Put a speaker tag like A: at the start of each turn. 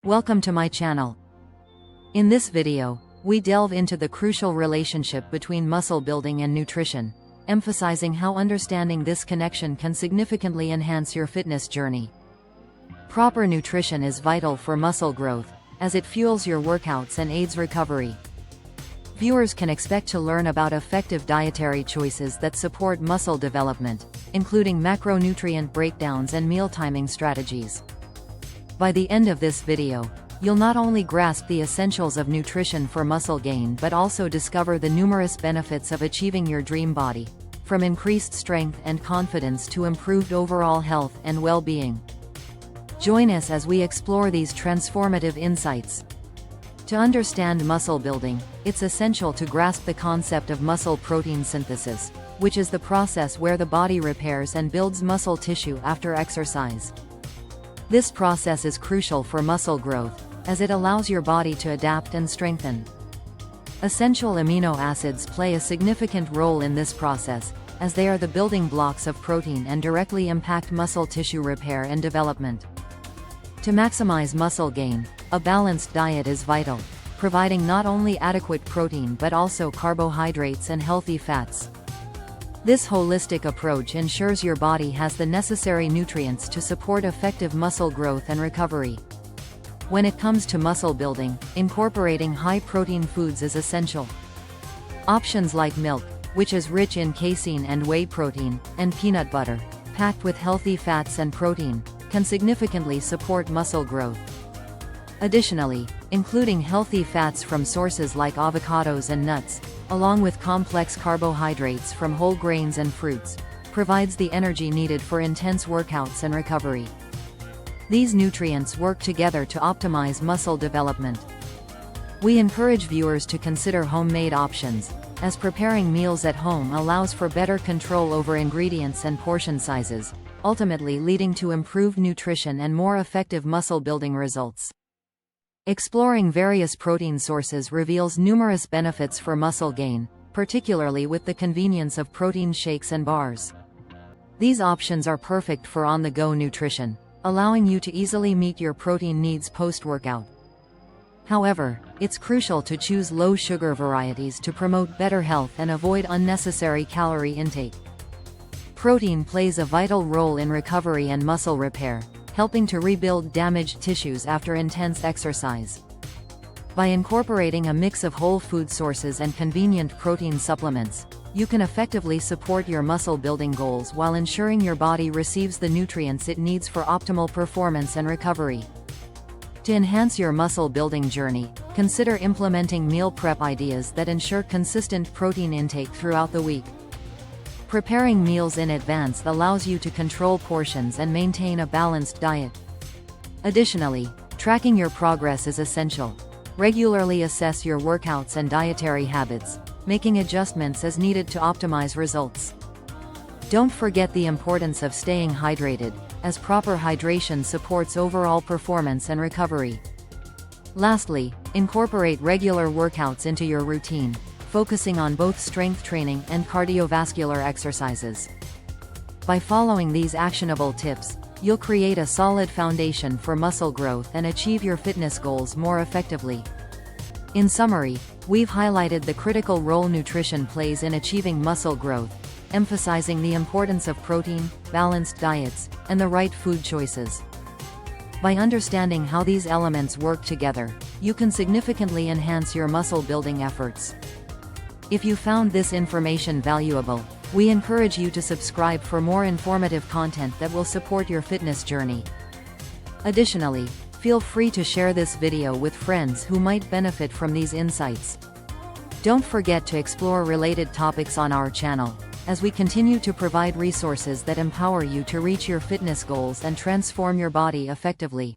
A: Welcome to my channel. In this video, we delve into the crucial relationship between muscle building and nutrition, emphasizing how understanding this connection can significantly enhance your fitness journey. Proper nutrition is vital for muscle growth, as it fuels your workouts and aids recovery. Viewers can expect to learn about effective dietary choices that support muscle development, including macronutrient breakdowns and meal timing strategies. By the end of this video, you'll not only grasp the essentials of nutrition for muscle gain but also discover the numerous benefits of achieving your dream body, from increased strength and confidence to improved overall health and well-being. Join us as we explore these transformative insights. To understand muscle building, it's essential to grasp the concept of muscle protein synthesis, which is the process where the body repairs and builds muscle tissue after exercise. This process is crucial for muscle growth, as it allows your body to adapt and strengthen. Essential amino acids play a significant role in this process, as they are the building blocks of protein and directly impact muscle tissue repair and development. To maximize muscle gain, a balanced diet is vital, providing not only adequate protein but also carbohydrates and healthy fats. This holistic approach ensures your body has the necessary nutrients to support effective muscle growth and recovery. When it comes to muscle building, incorporating high-protein foods is essential. Options like milk, which is rich in casein and whey protein, and peanut butter, packed with healthy fats and protein, can significantly support muscle growth. Additionally, including healthy fats from sources like avocados and nuts, along with complex carbohydrates from whole grains and fruits, provides the energy needed for intense workouts and recovery. These nutrients work together to optimize muscle development. We encourage viewers to consider homemade options, as preparing meals at home allows for better control over ingredients and portion sizes, ultimately leading to improved nutrition and more effective muscle building results. Exploring various protein sources reveals numerous benefits for muscle gain, particularly with the convenience of protein shakes and bars. These options are perfect for on-the-go nutrition, allowing you to easily meet your protein needs post-workout. However, it's crucial to choose low-sugar varieties to promote better health and avoid unnecessary calorie intake. Protein plays a vital role in recovery and muscle repair, helping to rebuild damaged tissues after intense exercise. By incorporating a mix of whole food sources and convenient protein supplements, you can effectively support your muscle building goals while ensuring your body receives the nutrients it needs for optimal performance and recovery. To enhance your muscle building journey, consider implementing meal prep ideas that ensure consistent protein intake throughout the week. Preparing meals in advance allows you to control portions and maintain a balanced diet. Additionally, tracking your progress is essential. Regularly assess your workouts and dietary habits, making adjustments as needed to optimize results. Don't forget the importance of staying hydrated, as proper hydration supports overall performance and recovery. Lastly, incorporate regular workouts into your routine, focusing on both strength training and cardiovascular exercises. By following these actionable tips, you'll create a solid foundation for muscle growth and achieve your fitness goals more effectively. In summary, we've highlighted the critical role nutrition plays in achieving muscle growth, emphasizing the importance of protein, balanced diets, and the right food choices. By understanding how these elements work together, you can significantly enhance your muscle building efforts. If you found this information valuable, we encourage you to subscribe for more informative content that will support your fitness journey. Additionally, feel free to share this video with friends who might benefit from these insights. Don't forget to explore related topics on our channel, as we continue to provide resources that empower you to reach your fitness goals and transform your body effectively.